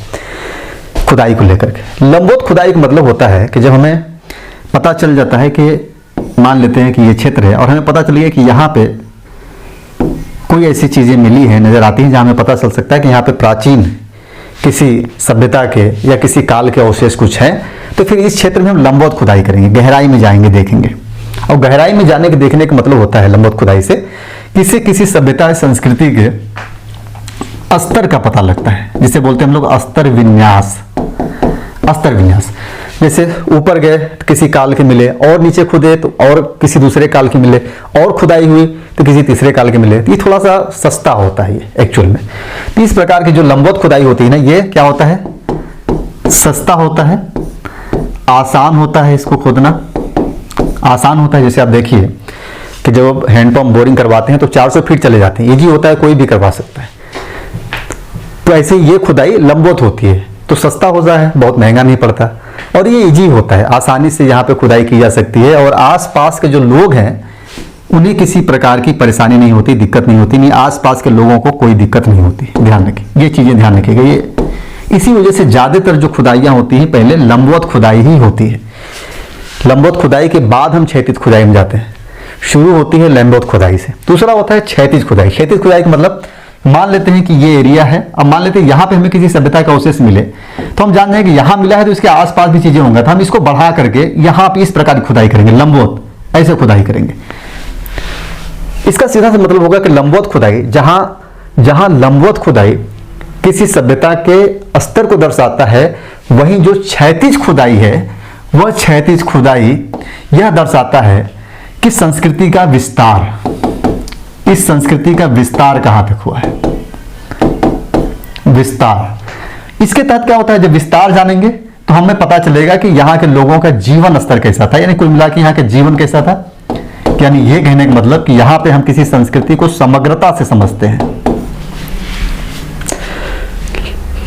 खुदाई को लेकर के। लंबवत खुदाई का मतलब होता है कि जब हमें पता चल जाता है कि मान लेते हैं कि ये क्षेत्र है और हमें पता चल गया कि यहाँ पे कोई ऐसी चीजें मिली है, नजर आती हैं, जहां हमें पता चल सकता है कि यहाँ पे प्राचीन किसी सभ्यता के या किसी काल के अवशेष कुछ है, तो फिर इस क्षेत्र में हम लंबवत खुदाई करेंगे, गहराई में जाएंगे, देखेंगे। और गहराई में जाने के देखने का मतलब होता है लंबवत खुदाई से किसी सभ्यता संस्कृति के स्तर का पता लगता है, जिसे बोलते हैं हम लोग स्तर विन्यास। स्तर विन्यास, जैसे ऊपर गए तो किसी काल के मिले, और नीचे खुदे तो और किसी दूसरे काल के मिले, और खुदाई हुई तो किसी तीसरे काल के मिले। ये थोड़ा सा सस्ता होता है ये एक्चुअल में। तो इस प्रकार की जो लंबवत खुदाई होती है ना, ये क्या होता है, सस्ता होता है, आसान होता है, इसको खोदना आसान होता है। जैसे आप देखिए कि जब हैंडपंप बोरिंग करवाते हैं तो 400 फीट चले जाते हैं, इजी होता है, कोई भी करवा सकता है। तो ऐसे ये खुदाई लंबवत होती है, तो सस्ता हो जाए है, बहुत महंगा नहीं पड़ता, और ये इजी होता है, आसानी से यहाँ पे खुदाई की जा सकती है। और आसपास के जो लोग हैं उन्हें किसी प्रकार की परेशानी नहीं होती, दिक्कत नहीं होती, नहीं आसपास के लोगों को कोई दिक्कत नहीं होती। ध्यान रखें, ये चीजें ध्यान रखिएगा। ये इसी वजह से ज्यादातर जो खुदाइयां होती हैं पहले लंबवत खुदाई ही होती है। लंबवत खुदाई के बाद हम क्षैतिज खुदाई में जाते हैं। शुरू होती है लंबवत खुदाई से। दूसरा होता है क्षैतिज खुदाई। क्षैतिज खुदाई का मतलब, मान लेते हैं कि ये एरिया है, अब मान लेते हैं यहाँ पे हमें किसी सभ्यता का अवशेष मिले, तो हम जान रहे हैं कि यहाँ मिला है तो इसके आसपास भी चीजें होंगी, तो हम इसको बढ़ा करके यहाँ पे इस प्रकार की खुदाई करेंगे, लंबवत ऐसे खुदाई करेंगे। इसका सीधा सा मतलब होगा कि लंबवत खुदाई, जहां लंबवत खुदाई किसी सभ्यता के स्तर को दर्शाता है, वहीं जो क्षैतिज खुदाई है वह क्षैतिज खुदाई यह दर्शाता है कि संस्कृति का विस्तार, इस संस्कृति का विस्तार कहां तक हुआ है, विस्तार। इसके तहत क्या होता है, जब विस्तार जानेंगे तो हमें पता चलेगा कि यहाँ के लोगों का जीवन स्तर कैसा था, यानी कुल मिला के यहाँ का जीवन कैसा था। यानी ये कहने का मतलब कि यहाँ पे हम किसी संस्कृति को समग्रता से समझते हैं।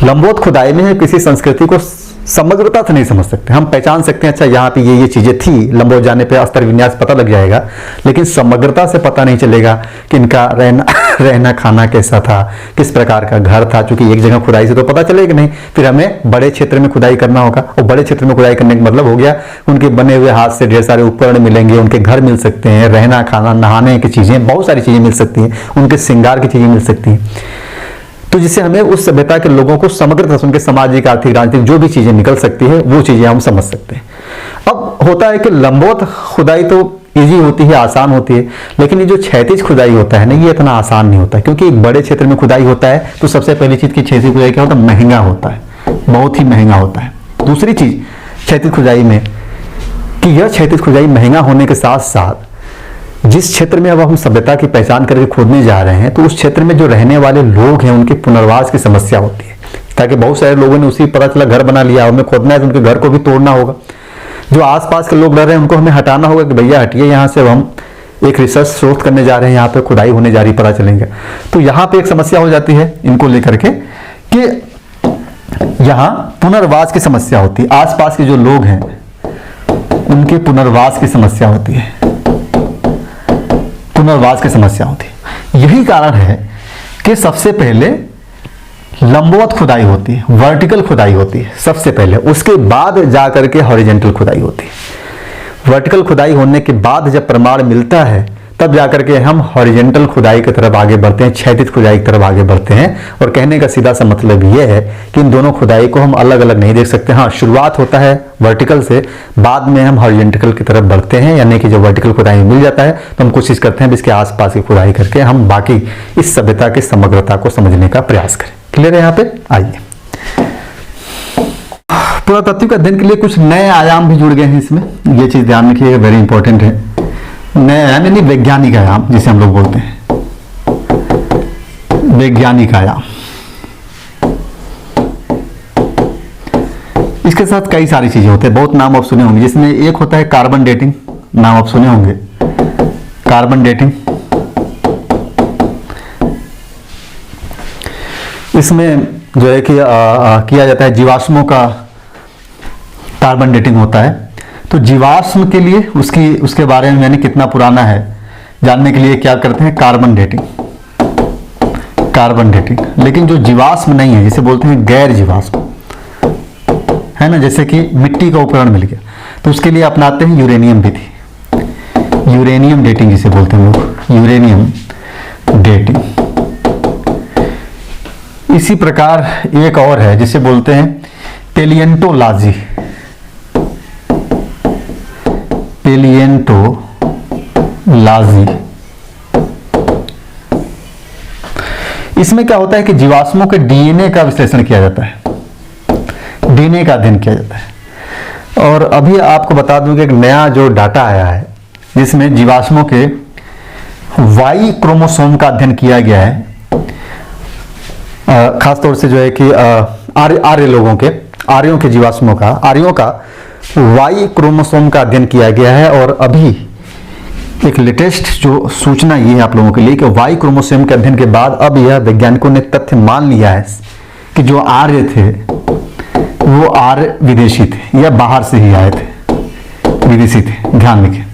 लंबवत खुदाई में किसी संस्कृति को समग्रता से नहीं समझ सकते। हम पहचान सकते हैं अच्छा यहाँ पे ये चीजें थी, लंबवत जाने पे स्तर विन्यास पता लग जाएगा, लेकिन समग्रता से पता नहीं चलेगा कि इनका रहना खाना कैसा था, किस प्रकार का घर था। क्योंकि एक जगह खुदाई से तो पता चलेगा नहीं, फिर हमें बड़े क्षेत्र में खुदाई करना होगा। और बड़े क्षेत्र में खुदाई करने का मतलब हो गया उनके बने हुए हाथ से ढेर सारे उपकरण मिलेंगे, उनके घर मिल सकते हैं, रहना खाना नहाने की चीजें, बहुत सारी चीजें मिल सकती हैं, उनके श्रृंगार की चीजें मिल सकती हैं। तो जिससे हमें उस सभ्यता के लोगों को समग्रता से उनके सामाजिक आर्थिक राजनीतिक जो भी चीजें निकल सकती है वो चीजें हम समझ सकते हैं। अब होता है कि लंबवत खुदाई तो इजी होती है, आसान होती है, लेकिन ये जो क्षैतिज खुदाई होता है ना, ये इतना आसान नहीं होता, क्योंकि एक बड़े क्षेत्र में खुदाई होता है तो सबसे पहली चीज की क्षैतिज खुदाई क्या होता है, महंगा होता है, बहुत ही महंगा होता है। दूसरी चीज क्षैतिज खुदाई में कि यह क्षैतिज खुदाई महंगा होने के साथ साथ जिस क्षेत्र में अब हम सभ्यता की पहचान करके खोदने जा रहे हैं, तो उस क्षेत्र में जो रहने वाले लोग हैं उनके पुनर्वास की समस्या होती है। ताकि बहुत सारे लोगों ने उसी पता चला घर बना लिया, हमें खोदना है तो उनके घर को भी तोड़ना होगा। जो आसपास के लोग रह रहे हैं उनको हमें हटाना होगा कि भैया हटिए यहाँ से, हम एक रिसर्च शोध करने जा रहे हैं, यहाँ पे खुदाई होने जा रही, पता चलेंगे। तो यहाँ पे एक समस्या हो जाती है इनको लेकर के कि यहाँ पुनर्वास की समस्या होती है, आसपास के जो लोग हैं उनके पुनर्वास की समस्या होती है, पुनर्वास की समस्या होती है। यही कारण है कि सबसे पहले लंबवत खुदाई होती है, वर्टिकल खुदाई होती है सबसे पहले, उसके बाद जाकर के हॉरिजॉन्टल खुदाई होती है। वर्टिकल खुदाई होने के बाद जब प्रमाण मिलता है तब जाकर के हम हॉरिजेंटल खुदाई की तरफ आगे बढ़ते हैं, क्षैतिज खुदाई की तरफ आगे बढ़ते हैं। और कहने का सीधा सा मतलब ये है कि इन दोनों खुदाई को हम अलग अलग नहीं देख सकते। हाँ, शुरुआत होता है वर्टिकल से, बाद में हम हॉरिजेंटल की तरफ बढ़ते हैं, यानी कि जब वर्टिकल खुदाई मिल जाता है तो हम कोशिश करते हैं इसके आसपास की खुदाई करके हम बाकी इस सभ्यता की समग्रता को समझने का प्रयास करें। क्लियर है यहाँ पे? आइए, पुरातत्व के अध्ययन के लिए कुछ नए आयाम भी जुड़ गए हैं इसमें, ये चीज ध्यान रखिएगा, वेरी इंपॉर्टेंट है। नए आयाम यानी वैज्ञानिक आयाम जिसे हम लोग बोलते हैं, वैज्ञानिक आयाम। इसके साथ कई सारी चीजें होती है, बहुत नाम आप सुने होंगे, जिसमें एक होता है कार्बन डेटिंग, नाम आप सुने होंगे, कार्बन डेटिंग। इसमें जो है कि किया जाता है जीवाश्मों का कार्बन डेटिंग होता है। तो जीवाश्म के लिए उसके बारे में यानी कितना पुराना है जानने के लिए क्या करते हैं, कार्बन डेटिंग, कार्बन डेटिंग। लेकिन जो जीवाश्म नहीं है, जिसे बोलते हैं गैर जीवाश्म, है ना, जैसे कि मिट्टी का उपकरण मिल गया, तो उसके लिए अपनाते हैं यूरेनियम विधि, यूरेनियम डेटिंग जिसे बोलते हैं लोग, यूरेनियम डेटिंग। इसी प्रकार एक और है जिसे बोलते हैं पेलिएंटोलॉजी, पेलिएंटोलॉजी। इसमें क्या होता है कि जीवाश्मों के डीएनए का विश्लेषण किया जाता है, डीएनए का अध्ययन किया जाता है। और अभी आपको बता दूं कि एक नया जो डाटा आया है जिसमें जीवाश्मों के वाई क्रोमोसोम का अध्ययन किया गया है, खासतौर से जो है कि आर्य लोगों के, आर्यों के जीवाश्मों का, आर्यों का वाई क्रोमोसोम का अध्ययन किया गया है। और अभी एक लेटेस्ट जो सूचना ये है आप लोगों के लिए कि वाई क्रोमोसोम के अध्ययन के बाद अब यह वैज्ञानिकों ने तथ्य मान लिया है कि जो आर्य थे वो आर्य विदेशी थे या बाहर से ही आए थे, विदेशी थे। ध्यान रखिए,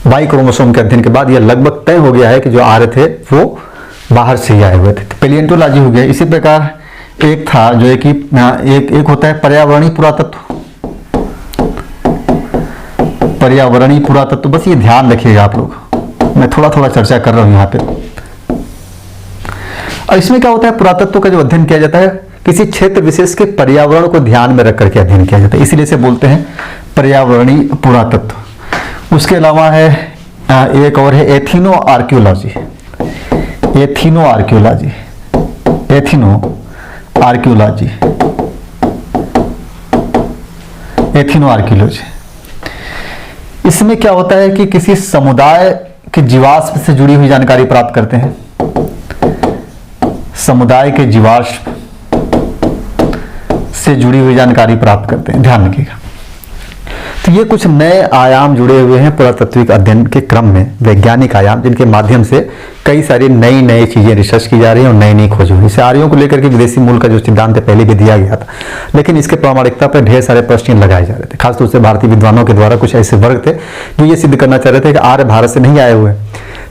वाई क्रोमोसोम के अध्ययन के बाद यह लगभग तय हो गया है कि जो आर्य थे वो बाहर से ही आए हुए थे। पेलिएंटोलॉजी हो गया। इसी प्रकार एक था जो है कि एक होता है पर्यावरणीय पुरातत्व, पर्यावरणीय पुरातत्व। बस ये ध्यान रखिएगा आप लोग, मैं थोड़ा थोड़ा चर्चा कर रहा हूं यहाँ पे। और इसमें क्या होता है, पुरातत्व का जो अध्ययन किया जाता है किसी क्षेत्र विशेष के पर्यावरण को ध्यान में रख करके अध्ययन किया जाता है, इसीलिए से बोलते हैं पर्यावरणीय पुरातत्व। उसके अलावा है एक और है एथिनो आर्कियोलॉजी, एथिनो आर्कियोलॉजी, एथिनो आर्कियोलॉजी, एथिनो आर्कियोलॉजी। इसमें क्या होता है कि किसी समुदाय के जीवाश्म से जुड़ी हुई जानकारी प्राप्त करते हैं, समुदाय के जीवाश्म से जुड़ी हुई जानकारी प्राप्त करते हैं। ध्यान रखिएगा। तो ये कुछ नए आयाम जुड़े हुए हैं पुरातत्विक अध्ययन के क्रम में, वैज्ञानिक आयाम, जिनके माध्यम से कई सारी नई नई चीजें रिसर्च की जा रही है और नई नई खोज हुई। इसे आर्यों को लेकर के विदेशी मूल का जो सिद्धांत है पहले भी दिया गया था, लेकिन इसके प्रामाणिकता पर ढेर सारे प्रश्न लगाए जा रहे थे। खासतौर से भारतीय विद्वानों के द्वारा कुछ ऐसे वर्ग थे जो ये सिद्ध करना चाह रहे थे कि आर्य भारत से नहीं आए हुए।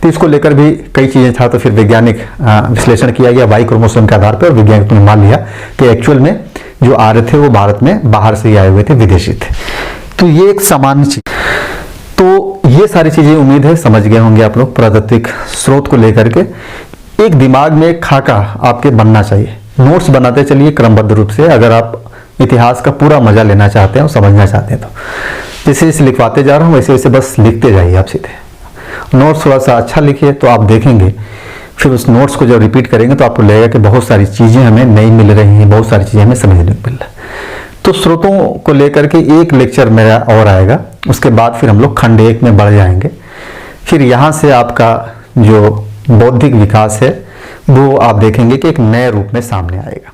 तो इसको लेकर भी कई चीजें था, तो फिर वैज्ञानिक विश्लेषण किया गया वाई क्रोमोसोम के आधार पर, और वैज्ञानिकों ने मान लिया कि एक्चुअल में जो आर्य थे वो भारत में बाहर से ही आए हुए थे, विदेशी थे। तो ये एक सामान्य चीज। तो ये सारी चीजें उम्मीद है समझ गए होंगे आप लोग पुरातत्विक स्रोत को लेकर के। एक दिमाग में एक खाका आपके बनना चाहिए, नोट्स बनाते चलिए क्रमबद्ध रूप से, अगर आप इतिहास का पूरा मजा लेना चाहते हैं और समझना चाहते हैं। तो जैसे जैसे लिखवाते जा रहा हूँ वैसे वैसे बस लिखते जाइए आप सीधे। नोट्स थोड़ा सा अच्छा लिखिए तो आप देखेंगे फिर उस नोट्स को जब रिपीट करेंगे तो आपको लगेगा कि बहुत सारी चीजें हमें नई मिल रही हैं, बहुत सारी चीजें हमें समझने को मिल रहा है। तो स्रोतों को लेकर के एक लेक्चर मेरा और आएगा, उसके बाद फिर हम लोग खंड 1 में बढ़ जाएंगे। फिर यहाँ से आपका जो बौद्धिक विकास है वो आप देखेंगे कि एक नए रूप में सामने आएगा।